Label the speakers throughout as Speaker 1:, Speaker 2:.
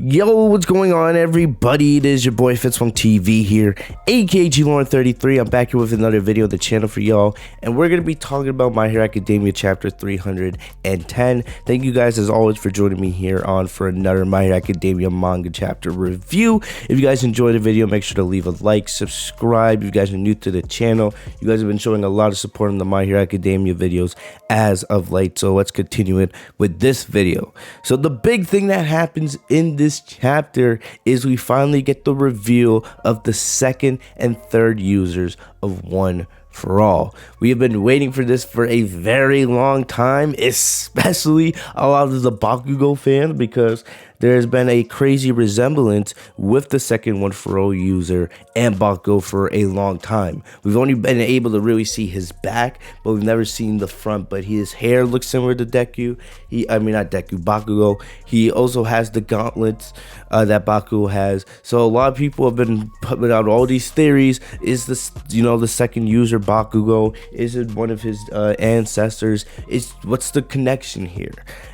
Speaker 1: Yo, what's going on, everybody? It is your boy Fitzfunk TV here, aka Lauren33. I'm back here with another video on the channel for y'all, and we're gonna be talking about My Hero Academia chapter 310. Thank you guys as always for joining me here on for another My Hero Academia manga chapter review. If you guys enjoyed the video, make sure to leave a like, subscribe. If you guys are new to the channel, you guys have been showing a lot of support in the My Hero Academia videos as of late, so let's continue it with this video. So the big thing that happens in this chapter is we finally get the reveal of the second and third users of One for All. We have been waiting for this for a very long time, especially a lot of the Bakugo fans, because there's been a crazy resemblance with the second One for All user and Bakugo for a long time. We've only been able to really see his back, but we've never seen the front. But his hair looks similar to Deku. Not Deku, Bakugo. He also has the gauntlets that Bakugo has. So a lot of people have been putting out all these theories. Is this, the second user Bakugo? Is it one of his ancestors? What's the connection here?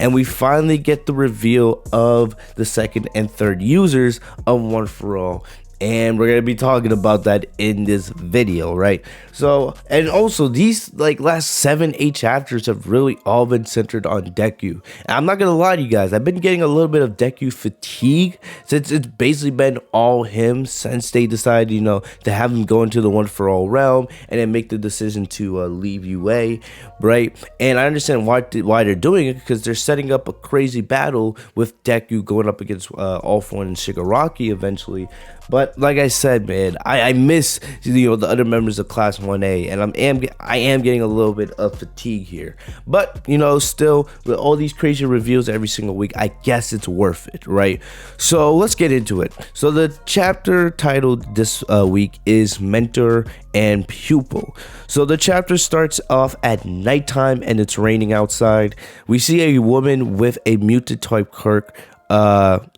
Speaker 1: And we finally get the reveal of the second and third users of One for All, and we're gonna be talking about that in this video, right? So, and also these last 7-8 chapters have really all been centered on Deku. And I'm not gonna lie to you guys, I've been getting a little bit of Deku fatigue since it's basically been all him since they decided, to have him go into the One for All realm and then make the decision to leave UA, right? And I understand why they're doing it, because they're setting up a crazy battle with Deku going up against All For One and Shigaraki eventually. But like I said, man, I miss the other members of Class 1A, and I am getting a little bit of fatigue here. But still, with all these crazy reviews every single week, I guess it's worth it, right? So let's get into it. So the chapter titled this week is Mentor and Pupil. So the chapter starts off at nighttime and it's raining outside. We see a woman with a mutant type quirk,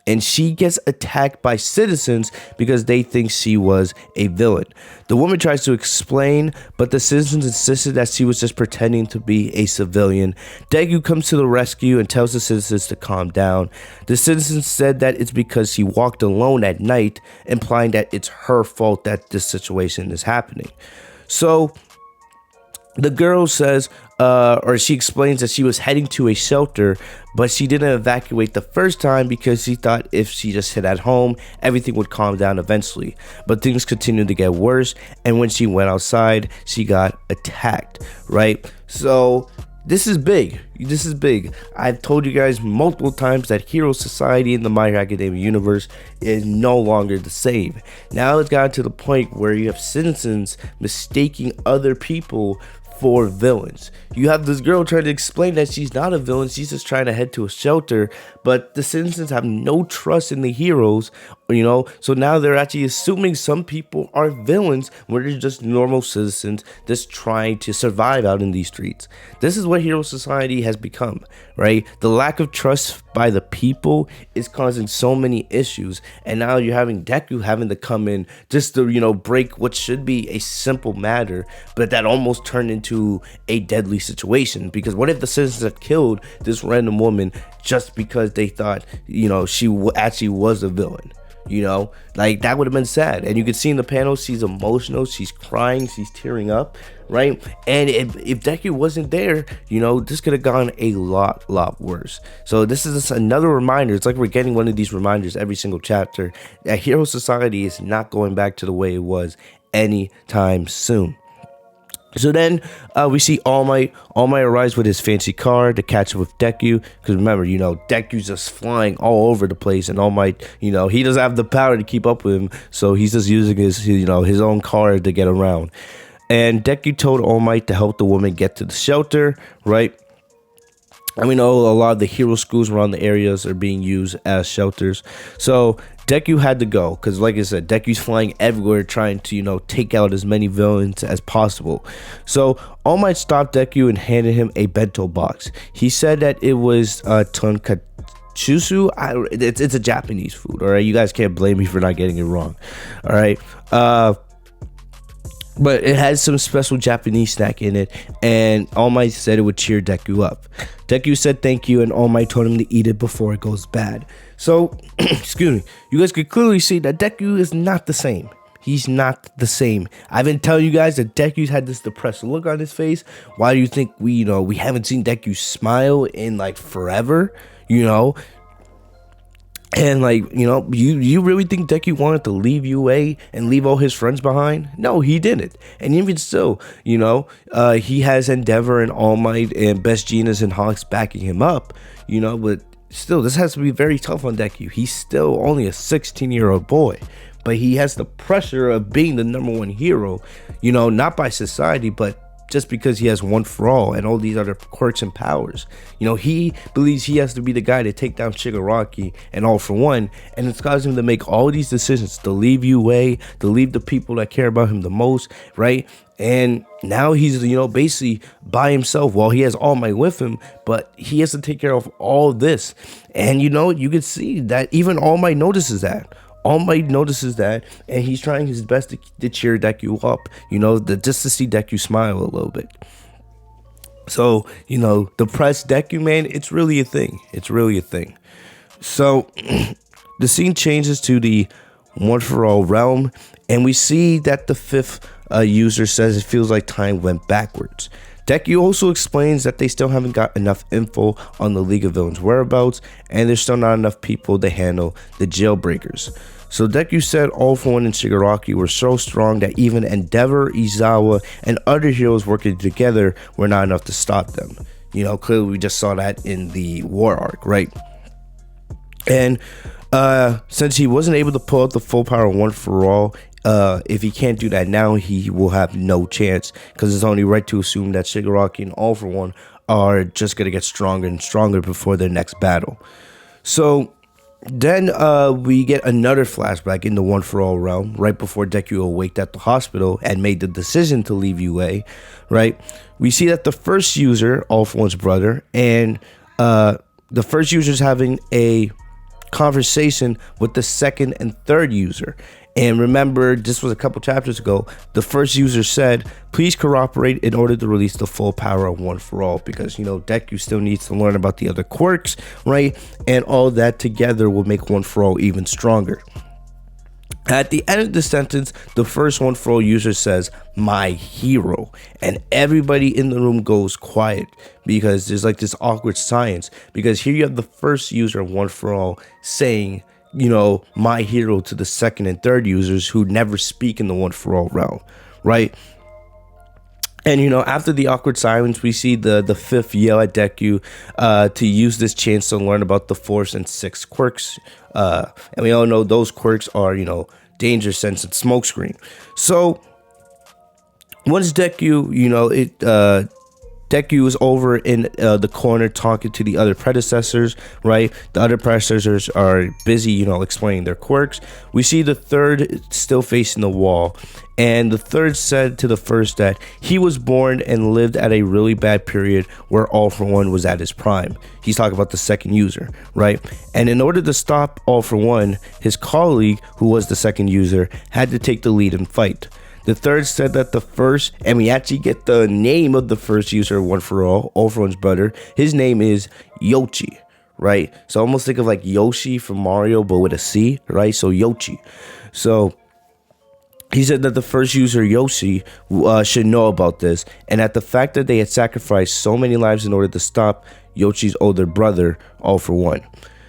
Speaker 1: and she gets attacked by citizens because they think she was a villain. The woman tries to explain, but the citizens insisted that she was just pretending to be a civilian. Deku comes to the rescue and tells the citizens to calm down. The citizens said that it's because she walked alone at night, implying that it's her fault that this situation is happening. So the girl says, or she explains that she was heading to a shelter, but she didn't evacuate the first time because she thought if she just hid at home, everything would calm down eventually. But things continued to get worse, and when she went outside, she got attacked, right? So this is big. This is big. I've told you guys multiple times that Hero Society in the My Hero Academia universe is no longer the same. Now it's gotten to the point where you have citizens mistaking other people for villains. You have this girl trying to explain that she's not a villain, she's just trying to head to a shelter, but the citizens have no trust in the heroes, so now they're actually assuming some people are villains when they're just normal citizens just trying to survive out in these streets. This is what Hero Society has become, right? The lack of trust by the people is causing so many issues, and now you're having Deku having to come in just to break what should be a simple matter, but that almost turned into a deadly situation. Because what if the citizens have killed this random woman just because they thought she actually was a villain? That would have been sad. And you can see in the panel, she's emotional, she's crying, she's tearing up, right? And if Deku wasn't there, this could have gone a lot worse. So this is just another reminder. It's like we're getting one of these reminders every single chapter that Hero Society is not going back to the way it was anytime soon. So then we see All Might. All Might arrives with his fancy car to catch up with Deku. Because remember, Deku's just flying all over the place. And All Might, he doesn't have the power to keep up with him. So he's just using his own car to get around. And Deku told All Might to help the woman get to the shelter, right? And we know a lot of the hero schools around the areas are being used as shelters. So Deku had to go because, like I said, Deku's flying everywhere trying to, take out as many villains as possible. So All Might stopped Deku and handed him a bento box. He said that it was tonkatsu. It's a Japanese food, all right? You guys can't blame me for not getting it wrong, all right? But it has some special Japanese snack in it, and All Might said it would cheer Deku up. Deku said thank you, and All Might told him to eat it before it goes bad. So, excuse me, you guys could clearly see that Deku is not the same. He's not the same. I've been telling you guys that Deku's had this depressed look on his face. Why do you think we haven't seen Deku smile in like forever? And like, you really think Deku wanted to leave UA and leave all his friends behind? No, he didn't. And even still, he has Endeavor and All Might and Best Jeanist and Hawks backing him up, but still, this has to be very tough on Deku. He's still only a 16-year-old boy, but he has the pressure of being the #1 hero, not by society, but just because he has One for All and all these other quirks and powers. He believes he has to be the guy to take down Shigaraki and All for One, and it's caused him to make all these decisions to leave UA, to leave the people that care about him the most, right? And now he's, basically by himself. Well, he has All Might with him, but he has to take care of all this. And, you can see that even All Might notices that. All Might notices that, and he's trying his best to cheer Deku up, just to see Deku smile a little bit. So, depressed Deku, man, it's really a thing. It's really a thing. So, the scene changes to the One for All realm, and we see that the fifth user says it feels like time went backwards. Deku also explains that they still haven't got enough info on the League of Villains' whereabouts, and there's still not enough people to handle the jailbreakers. So Deku said All for One and Shigaraki were so strong that even Endeavor, Izawa, and other heroes working together were not enough to stop them. Clearly we just saw that in the war arc, right? And since he wasn't able to pull out the full power of One for All, if he can't do that now, he will have no chance, because it's only right to assume that Shigaraki and All for One are just going to get stronger and stronger before their next battle. So then we get another flashback in the One for All realm, right before Deku awaked at the hospital and made the decision to leave UA, right? We see that the first user, All for One's brother, and the first user is having a conversation with the second and third user. And remember, this was a couple chapters ago, the first user said, please cooperate in order to release the full power of One for All, because, Deku still needs to learn about the other quirks, right? And all that together will make One for All even stronger. At the end of the sentence, the first One for All user says, my hero. And everybody in the room goes quiet, because there's like this awkward silence, because here you have the first user of One for All saying, my hero to the second and third users who never speak in the One for All realm, right? And, after the awkward silence, we see the fifth yell at Deku to use this chance to learn about the Force and 6 quirks. And we all know those quirks are, Danger Sense and Smokescreen. So once Deku, Deku is over in the corner talking to the other predecessors, right? The other predecessors are busy, explaining their quirks. We see the third still facing the wall, and the third said to the first that he was born and lived at a really bad period where All for One was at his prime. He's talking about the second user, right? And in order to stop All for One, his colleague, who was the second user, had to take the lead and fight. The third said that the first, and we actually get the name of the first user of One for All for One's brother. His name is Yoshi, right? So almost think of like Yoshi from Mario, but with a C, right? So Yoshi. So he said that the first user, Yoshi, should know about this, and that the fact that they had sacrificed so many lives in order to stop Yoshi's older brother, All for One.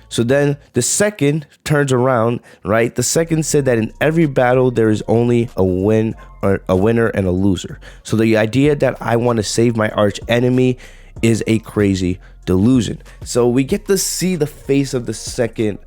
Speaker 1: So then the second turns around, right? The second said that in every battle there is only a winner and a loser. So the idea that I want to save my arch enemy is a crazy delusion. So we get to see the face of the second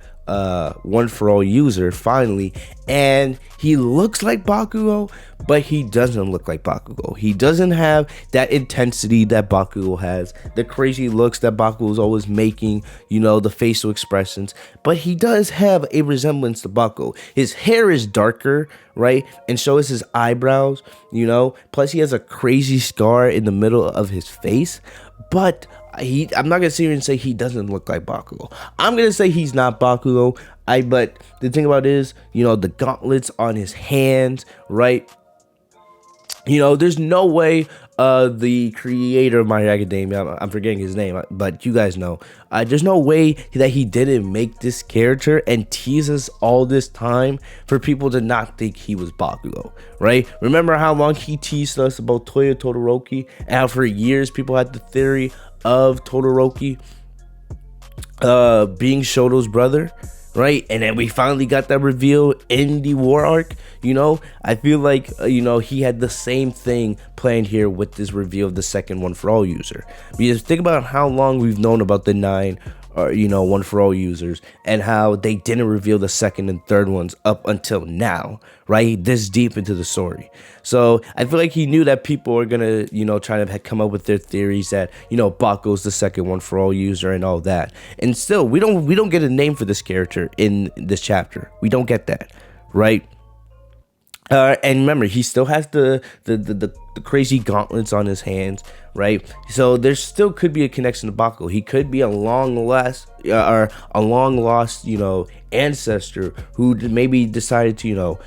Speaker 1: One for All user finally, and he looks like Bakugo, but he doesn't look like Bakugo. He doesn't have that intensity that Bakugo has, the crazy looks that Bakugo is always making, the facial expressions, but he does have a resemblance to Bakugo. His hair is darker, right, and so is his eyebrows, plus he has a crazy scar in the middle of his face, but I'm not gonna sit here and say he doesn't look like Bakugo. I'm gonna say he's not Bakugo. But the thing about it is, the gauntlets on his hands, right? There's no way the creator of My Hero Academia, I'm forgetting his name, but you guys know. There's no way that he didn't make this character and tease us all this time for people to not think he was Bakugo, right? Remember how long he teased us about Toya Todoroki, and how for years people had the theory of Todoroki being Shoto's brother, right? And then we finally got that reveal in the war arc. I feel like he had the same thing planned here with this reveal of the second One For All user. Because think about how long we've known about the 9 One For All users, and how they didn't reveal the second and third ones up until now, right? This deep into the story. So I feel like he knew that people are gonna try to come up with their theories that Bakugo's the second One For All user and all that. And still, we don't get a name for this character in this chapter. We don't get that, right? And remember, he still has the crazy gauntlets on his hands, right? So there still could be a connection to Bakugo. He could be a long lost ancestor who maybe decided to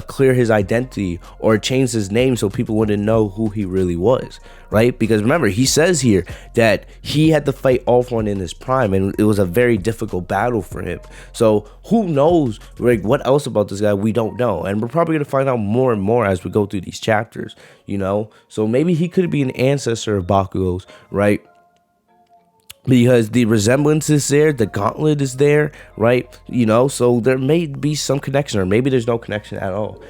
Speaker 1: clear his identity or change his name so people wouldn't know who he really was, right? Because remember, he says here that he had to fight All For One in his prime, and it was a very difficult battle for him. So who knows, like, what else about this guy we don't know, and we're probably gonna find out more and more as we go through these chapters. So maybe he could be an ancestor of Bakugo's, right? Because the resemblance is there, the gauntlet is there, right? So there may be some connection, or maybe there's no connection at all.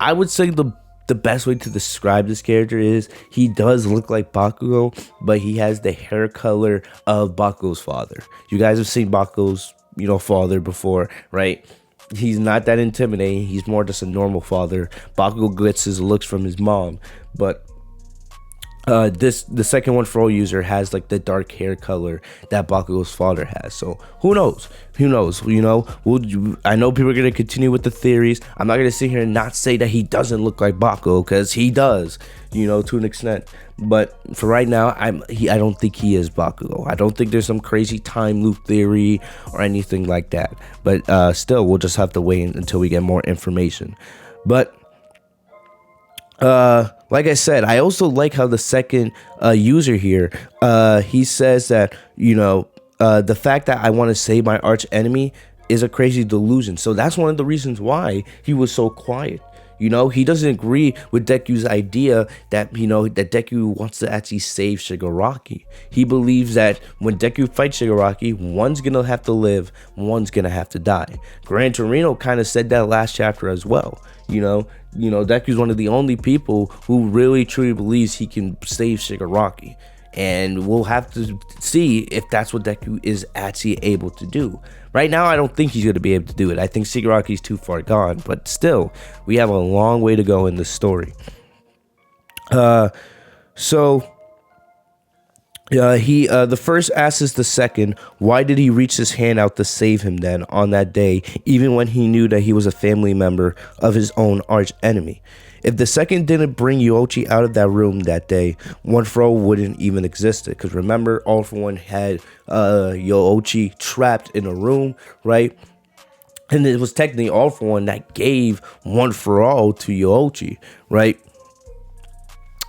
Speaker 1: I would say the best way to describe this character is he does look like Bakugo, but he has the hair color of Bakugo's father. You guys have seen Bakugo's father before, right? He's not that intimidating. He's more just a normal father. Bakugo gets his looks from his mom, but the second One For All user has like the dark hair color that Bakugo's father has. So who knows? I know people are gonna continue with the theories. I'm not gonna sit here and not say that he doesn't look like Bakugo, because he does, to an extent. But for right now, I don't think he is Bakugo. I don't think there's some crazy time loop theory or anything like that. But still, we'll just have to wait until we get more information. But like I said, I also like how the second user here, he says that the fact that I want to save my arch enemy is a crazy delusion. So that's one of the reasons why he was so quiet. He doesn't agree with Deku's idea that that Deku wants to actually save Shigaraki. He believes that when Deku fights Shigaraki, one's gonna have to live, one's gonna have to die. Gran Torino kind of said that last chapter as well. Deku's one of the only people who really truly believes he can save Shigaraki. And we'll have to see if that's what Deku is actually able to do. Right now, I don't think he's going to be able to do it. I think Shigaraki's too far gone. But still, we have a long way to go in this story. The first asks the second, why did he reach his hand out to save him then on that day, even when he knew that he was a family member of his own arch enemy? If the second didn't bring Yoichi out of that room that day, One For All wouldn't even exist. Because remember, All For One had Yoichi trapped in a room, right? And it was technically All For One that gave One For All to Yoichi, right?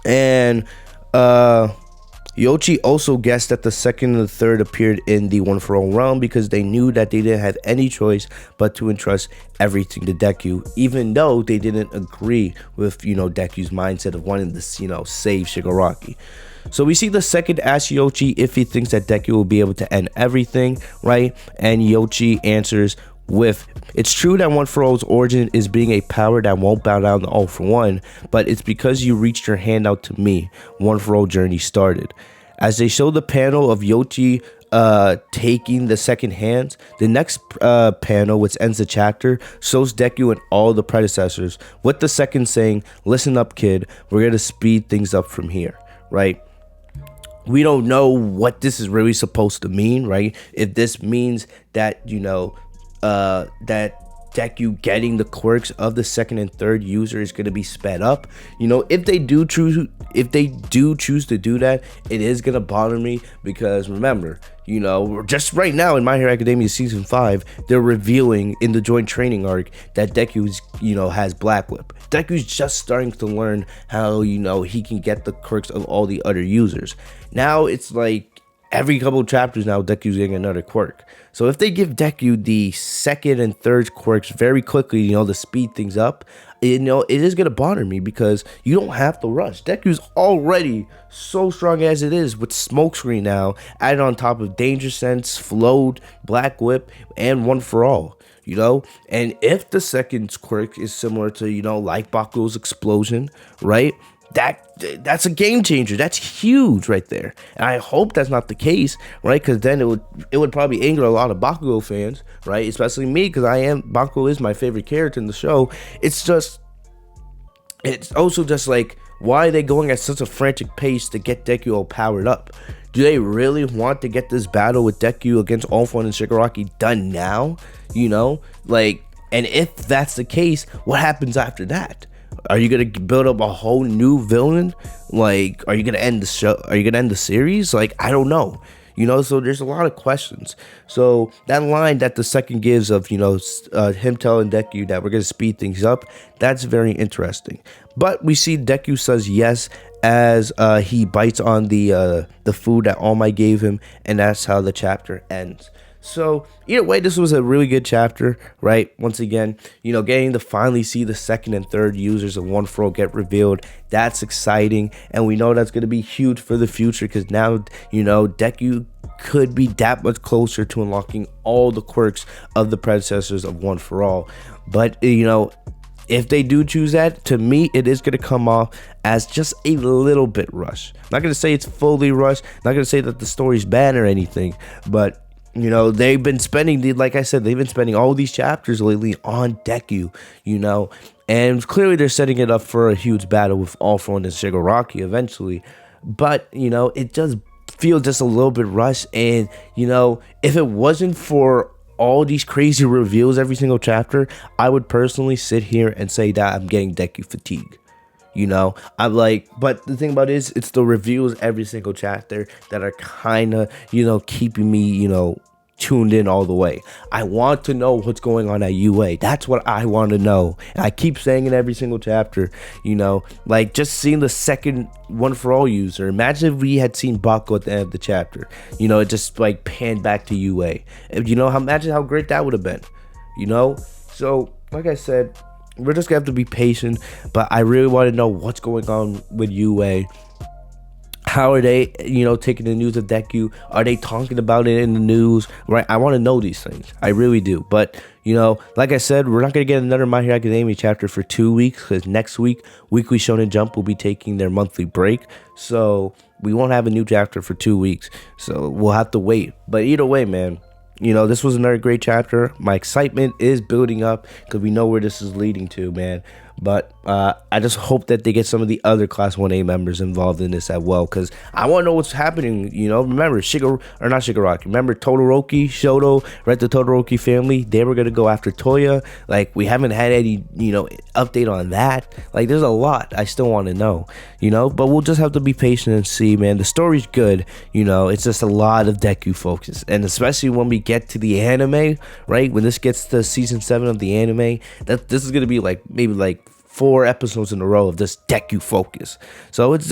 Speaker 1: And Yoichi also guessed that the second and the third appeared in the One For All realm because they knew that they didn't have any choice but to entrust everything to Deku, even though they didn't agree with Deku's mindset of wanting to save Shigaraki. So we see the second ask Yoichi if he thinks that Deku will be able to end everything, right? And Yoichi answers with, it's true that One For All's origin is being a power that won't bow down to All For One, but it's because you reached your hand out to me, One For All journey started. As they show the panel of Yoichi taking the second hands, the next panel, which ends the chapter, shows Deku and all the predecessors, with the second saying, listen up kid, we're gonna speed things up from here, right? We don't know what this is really supposed to mean, right? If this means that that Deku getting the quirks of the second and third user is going to be sped up. You know, if they do choose to do that, it is going to bother me, because remember, you know, just right now in My Hero Academia season 5, they're revealing in the joint training arc that Deku's, you know, has Black Whip. Deku's just starting to learn how, you know, he can get the quirks of all the other users. Now it's like every couple of chapters now, Deku's getting another quirk. So if they give Deku the second and third quirks very quickly, you know, to speed things up, you know, it is going to bother me, because you don't have to rush. Deku's already so strong as it is with Smokescreen now, added on top of Danger Sense, Float, Black Whip, and One for All. You know, and if the second quirk is similar to, you know, like Bakugo's explosion, right? That's a game changer. That's huge right there. And I hope that's not the case, right? Because then it would probably anger a lot of Bakugo fans, right? Especially me, because Bakugo is my favorite character in the show. It's also just like, why are they going at such a frantic pace to get Deku all powered up? Do they really want to get this battle with Deku against All For One and Shigaraki done now? You know, like, and if that's the case, what happens after that? Are you gonna build up a whole new villain? Like, are you gonna end the show? Are you gonna end the series? Like, I don't know. You know, so there's a lot of questions. So that line that the second gives of, you know, him telling Deku that we're gonna speed things up, that's very interesting. But we see Deku says yes as he bites on the food that All Might gave him, and that's how the chapter ends. So either way, this was a really good chapter, right? Once again, you know, getting to finally see the second and third users of One For All get revealed, that's exciting, and we know that's going to be huge for the future, because now, you know, Deku could be that much closer to unlocking all the quirks of the predecessors of One For All. But, you know, if they do choose that, to me, it is going to come off as just a little bit rushed. Not going to say it's fully rushed, not going to say that the story's bad or anything, but you know, they've been spending, like I said, they've been spending all these chapters lately on Deku, you know, and clearly they're setting it up for a huge battle with All For One and Shigaraki eventually. But, you know, it does feel just a little bit rushed. And, you know, if it wasn't for all these crazy reveals every single chapter, I would personally sit here and say that I'm getting Deku fatigue. You know, I'm like, but the thing about it is, it's the reveals every single chapter that are kind of, you know, keeping me, you know, tuned in all the way. I want to know what's going on at UA. That's what I want to know. And I keep saying in every single chapter, you know, like just seeing the second One For All user. Imagine if we had seen Bakugo at the end of the chapter. You know, it just like panned back to UA. You know, imagine how great that would have been. You know, so like I said, we're just gonna have to be patient, but I really want to know what's going on with UA. How are they, you know, taking the news of Deku? Are they talking about it in the news? Right? I want to know these things. I really do. But, you know, like I said, we're not going to get another My Hero Academia chapter for 2 weeks, because next week, Weekly Shonen Jump will be taking their monthly break. So we won't have a new chapter for 2 weeks. So we'll have to wait. But either way, man, you know, this was another great chapter. My excitement is building up, because we know where this is leading to, man. But I just hope that they get some of the other Class 1A members involved in this as well, because I want to know what's happening. You know, remember not Shigaraki. Remember Todoroki, Shoto, right? The Todoroki family. They were gonna go after Toya. Like, we haven't had any, you know, update on that. Like, there's a lot I still want to know. You know, but we'll just have to be patient and see, man. The story's good. You know, it's just a lot of Deku focus, and especially when we get to the anime, right? When this gets to season 7 of the anime, this is gonna be like maybe like 4 episodes in a row of this Deku focus. So it's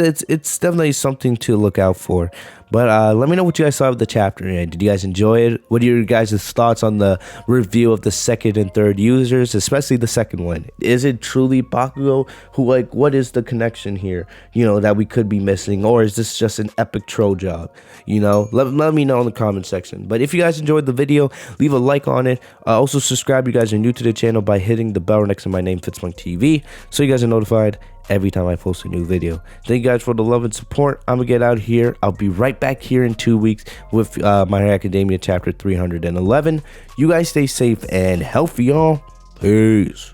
Speaker 1: definitely something to look out for. But let me know what you guys thought of the chapter. Did you guys enjoy it? What are your guys' thoughts on the review of the second and third users, especially the second one? Is it truly Bakugo? Like, what is the connection here, you know, that we could be missing? Or is this just an epic troll job? You know, let me know in the comment section. But if you guys enjoyed the video, leave a like on it. Also subscribe if you guys are new to the channel by hitting the bell next to my name, Fitzmonk TV, so you guys are notified every time I post a new video. Thank you guys for the love and support. I'm gonna get out here. I'll be right back here in 2 weeks with My Hero Academia chapter 311. You guys stay safe and healthy, y'all. Peace.